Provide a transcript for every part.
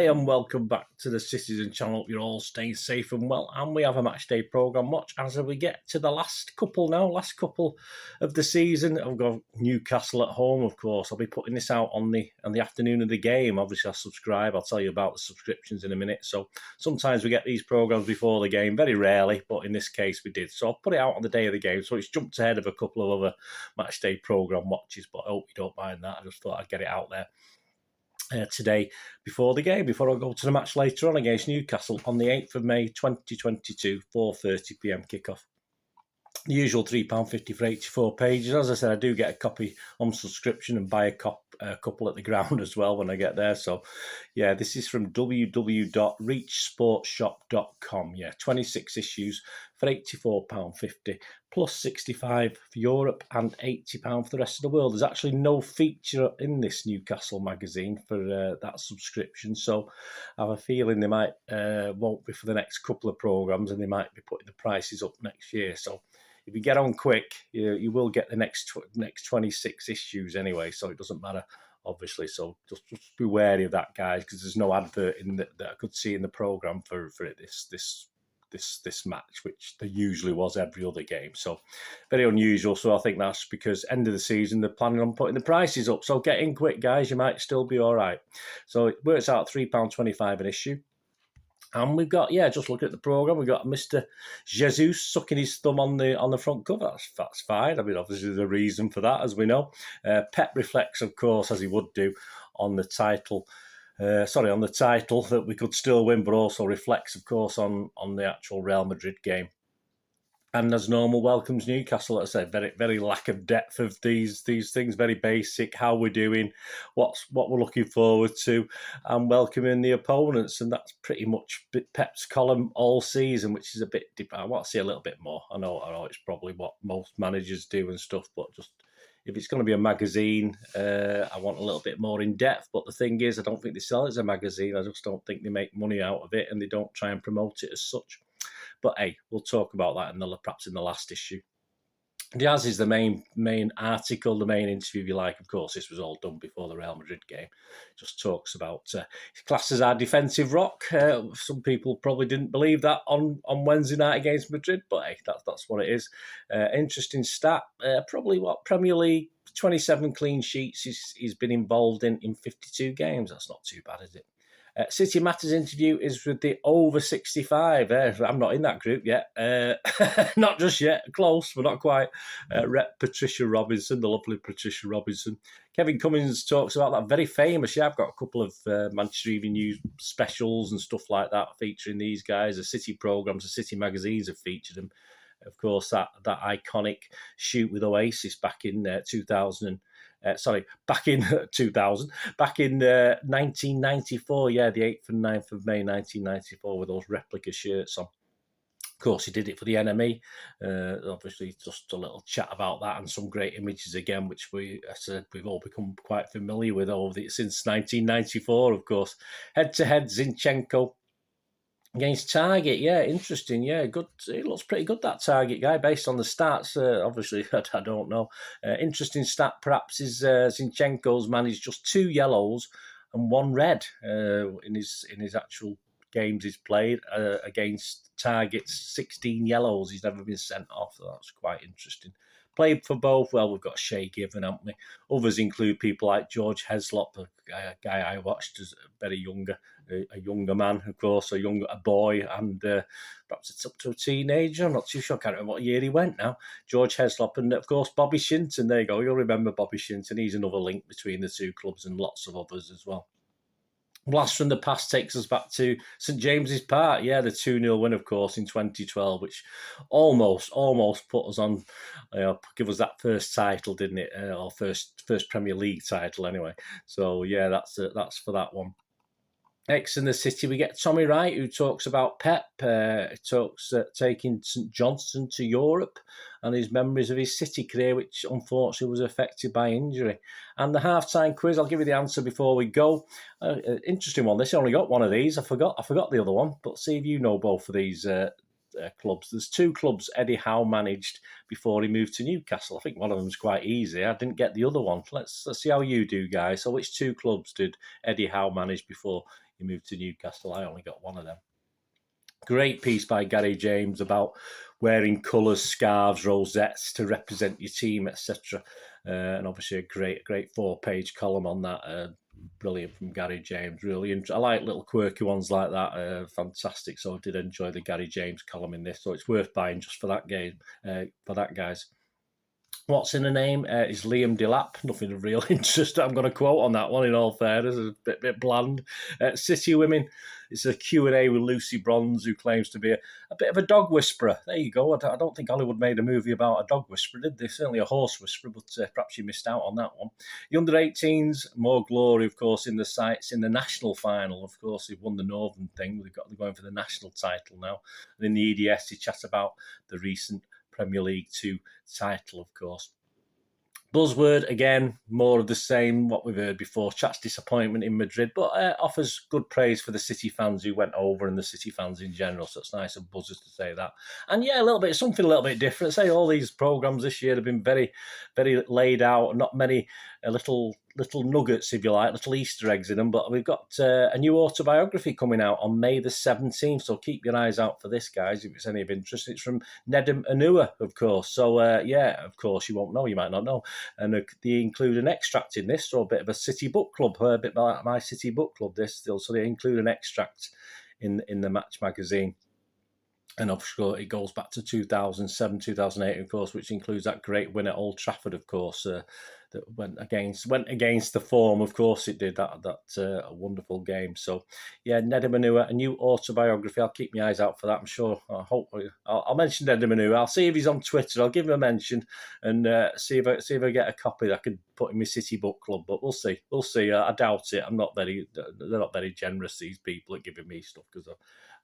and welcome back to the Citizen channel. You're all staying safe and well, and we have a match day programme watch as we get to the last couple of the season. I've got Newcastle at home, of course. I'll be putting this out on the afternoon of the game. Obviously, I'll tell you about the subscriptions in a minute. So sometimes we get these programmes before the game, very rarely, but in this case we did. So I'll put it out on the day of the game. So it's jumped ahead of a couple of other match day programme watches, but I hope you don't mind that. I just thought I'd get it out there. Today before the game, before I go to the match later on against Newcastle on the 8th of May 2022, 4:30 p.m. kickoff. The usual £3.50 for 84 pages. As I said, I do get a copy on subscription and buy a couple at the ground as well when I get there. So, yeah, this is from www.reachsportshop.com. Yeah, 26 issues for £84.50 plus 65 for Europe and £80 for the rest of the world. There's actually no feature in this Newcastle magazine for that subscription. So I have a feeling they might won't be for the next couple of programmes, and they might be putting the prices up next year. So if you get on quick, you will get the next 26 issues anyway, so it doesn't matter, obviously. So just be wary of that, guys, because there's no advert in that I could see in the programme for this match, which there usually was every other game. So very unusual. So I think that's because end of the season they're planning on putting the prices up. So get in quick, guys. You might still be all right. So it works out £3.25 an issue. And we've got, just looking at the programme, we've got Mr. Jesus sucking his thumb on the front cover. That's fine. I mean, obviously there's a reason for that, as we know. Pep reflects, of course, as he would do, on the title. On the title that we could still win, but also reflects, of course, on the actual Real Madrid game. And as normal, welcomes Newcastle. As I said, very, very lack of depth of these things. Very basic. How we're doing, what we're looking forward to, and welcoming the opponents. And that's pretty much Pep's column all season, which is a bit deep. I want to see a little bit more. I know it's probably what most managers do and stuff, but just if it's going to be a magazine, I want a little bit more in depth. But the thing is, I don't think they sell it as a magazine. I just don't think they make money out of it, and they don't try and promote it as such. But hey, we'll talk about that perhaps in the last issue. Diaz is the main article, the main interview, if you like. Of course, this was all done before the Real Madrid game. Just talks about his class as our defensive rock. Some people probably didn't believe that on Wednesday night against Madrid, but hey, that's what it is. Interesting stat. Probably Premier League 27 clean sheets he's been involved in 52 games. That's not too bad, is it? City Matters interview is with the over 65. I'm not in that group yet. Not just yet. Close, but not quite. Rep Patricia Robinson, the lovely Patricia Robinson. Kevin Cummins talks about that very famous. Yeah, I've got a couple of Manchester Evening News specials and stuff like that featuring these guys. The City programmes, the City magazines have featured them. Of course, that iconic shoot with Oasis back in 2000. Back in 1994, the 8th and 9th of May 1994 with those replica shirts on. Of course, he did it for the enemy. Obviously, just a little chat about that and some great images again, which we've all become quite familiar with since 1994, of course. Head-to-head, Zinchenko against Target, interesting, good. It looks pretty good, that Target guy, based on the stats. Obviously, I don't know. Interesting stat, perhaps, is Zinchenko's managed just 2 yellows and 1 red in his actual games he's played against Target's 16 yellows. He's never been sent off. So that's quite interesting. Played for both. Well, we've got Shea Given, haven't we? Others include people like George Heslop, a guy I watched as a younger man, of course, a boy, and perhaps it's up to a teenager. I'm not too sure. I can't remember what year he went now. George Heslop, and of course Bobby Shinton. There you go. You'll remember Bobby Shinton. He's another link between the two clubs and lots of others as well. Blast from the past takes us back to St James's Park. The 2-0 win, of course, in 2012, which almost put us on, give us that first title, didn't it? Or first Premier League title, anyway. So that's for that one. X in the City, we get Tommy Wright, who talks about Pep, talks taking St Johnstone to Europe and his memories of his City career, which unfortunately was affected by injury. And the half-time quiz, I'll give you the answer before we go. Interesting one. This, I only got one of these. I forgot the other one, but see if you know both of these clubs. There's 2 clubs Eddie Howe managed before he moved to Newcastle. I think one of them's quite easy. I didn't get the other one. Let's see how you do, guys. So which 2 clubs did Eddie Howe manage before he moved to Newcastle. I only got one of them. Great piece by Gary James about wearing colours, scarves, rosettes to represent your team, etc. And obviously a great 4-page column on that. Brilliant from Gary James. Really, I like little quirky ones like that. Fantastic. So I did enjoy the Gary James column in this. So it's worth buying just for that game. For that, guys. What's in the name is Liam Delap. Nothing of real interest I'm going to quote on that one, in all fairness. It's a bit bland. City Women. It's a Q&A with Lucy Bronze, who claims to be a bit of a dog whisperer. There you go. I don't think Hollywood made a movie about a dog whisperer, did they? Certainly a horse whisperer, but perhaps you missed out on that one. The under-18s, more glory, of course, in the sights in the national final. Of course, they've won the Northern thing. They're going for the national title now. And in the EDS, they chat about the recent Premier League 2 title, of course. Buzzword, again, more of the same, what we've heard before. Chat's disappointment in Madrid, but offers good praise for the City fans who went over and the City fans in general, so it's nice of Buzzers to say that. And yeah, something a little bit different. Say all these programmes this year have been very, very laid out, not many little nuggets, if you like, little Easter eggs in them, but we've got a new autobiography coming out on May the 17th, so keep your eyes out for this, guys, if it's any of interest. It's from NEDUM, of course, so yeah, of course, you won't know, you might not know, and they include an extract in this, so a bit of a City book club, a bit like my City book club, this still, so they include an extract in the Match magazine. And of course, it goes back to 2007, 2008, of course, which includes that great win at Old Trafford, of course, that went against the form. Of course, it did that a wonderful game. So, yeah, Nedum Onuoha, a new autobiography. I'll keep my eyes out for that. I'm sure. I'll mention Nedum Onuoha. I'll see if he's on Twitter. I'll give him a mention and see if I get a copy that I could put in my City book club. But we'll see. We'll see. I doubt it. They're not very generous, these people, at giving me stuff, because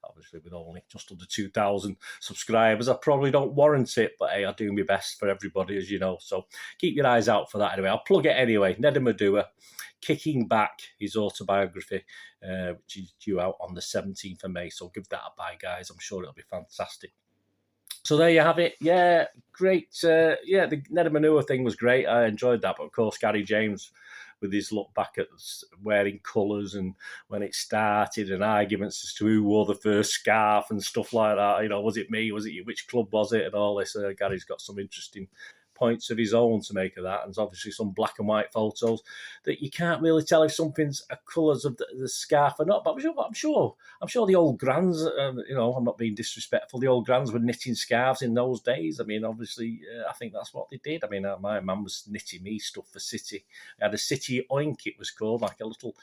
obviously, with only just under 2,000 subscribers, I probably don't warrant it. But hey, I do my best for everybody, as you know. So keep your eyes out for that anyway. I'll plug it anyway. Nedum Onuoha, Kicking Back, his autobiography, which is due out on the 17th of May. So give that a buy, guys. I'm sure it'll be fantastic. So there you have it. Yeah, great. The Nedum Onuoha thing was great. I enjoyed that. But of course, Gary James, with his look back at wearing colours and when it started and arguments as to who wore the first scarf and stuff like that. You know, was it me? Was it you? Which club was it? And all this. Gary's got some interesting points of his own to make of that. And there's obviously some black and white photos that you can't really tell if something's a colours of the scarf or not. But I'm sure the old grands, I'm not being disrespectful, the old grands were knitting scarves in those days. I mean, obviously, I think that's what they did. I mean, my mum was knitting me stuff for City. I had a City oink, it was called, like a little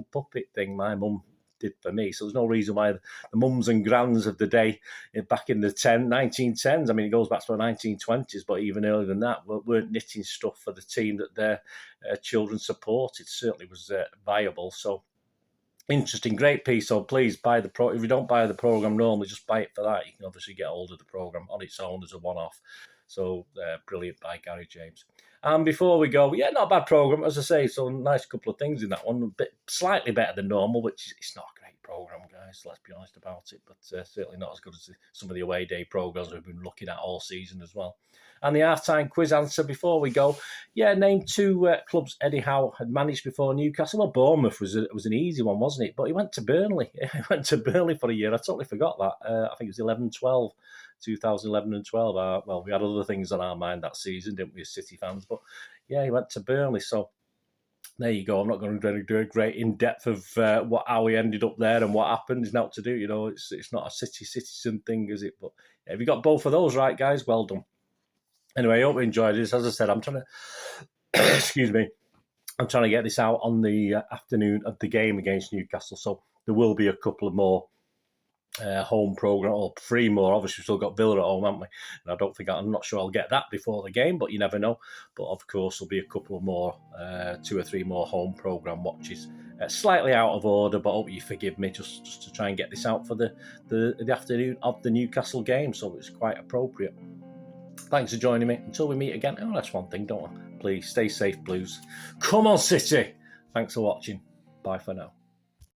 puppet thing my mum did for me. So there's no reason why the mums and grands of the day back in the 1910s, I mean, it goes back to the 1920s, but even earlier than that, weren't knitting stuff for the team that their children supported. It certainly was viable. So interesting, great piece. So please buy the if you don't buy the programme normally, just buy it for that. You can obviously get hold of the programme on its own as a one-off. So brilliant by Gary James. And before we go, yeah, not a bad programme, as I say. So nice couple of things in that one. Slightly better than normal, which it's not a great programme, guys. Let's be honest about it. But certainly not as good as some of the away day programmes we've been looking at all season as well. And the half-time quiz answer before we go. Yeah, name two clubs Eddie Howe had managed before Newcastle. Well, Bournemouth was an easy one, wasn't it? But he went to Burnley. He went to Burnley for a year. I totally forgot that. I think it was 11-12. 2011 and 12. Well, we had other things on our mind that season, didn't we, as City fans? But yeah, he went to Burnley. So there you go. I'm not going to do a great in-depth of how he ended up there and what happened. There's not to do. You know, it's not a citizen thing, is it? But yeah, if you got both of those right, guys, well done. Anyway, I hope you enjoyed this. As I said, I'm trying to excuse me. I'm trying to get this out on the afternoon of the game against Newcastle. So there will be a couple of more home programme, or 3 more. Obviously, we've still got Villa at home, haven't we? And I'm not sure I'll get that before the game, but you never know. But of course, there'll be a couple more, 2 or 3 more home programme watches. Slightly out of order, but I hope you forgive me just to try and get this out for the afternoon of the Newcastle game, so it's quite appropriate. Thanks for joining me. Until we meet again. Oh, that's one thing, don't I? Please stay safe, Blues. Come on, City. Thanks for watching. Bye for now.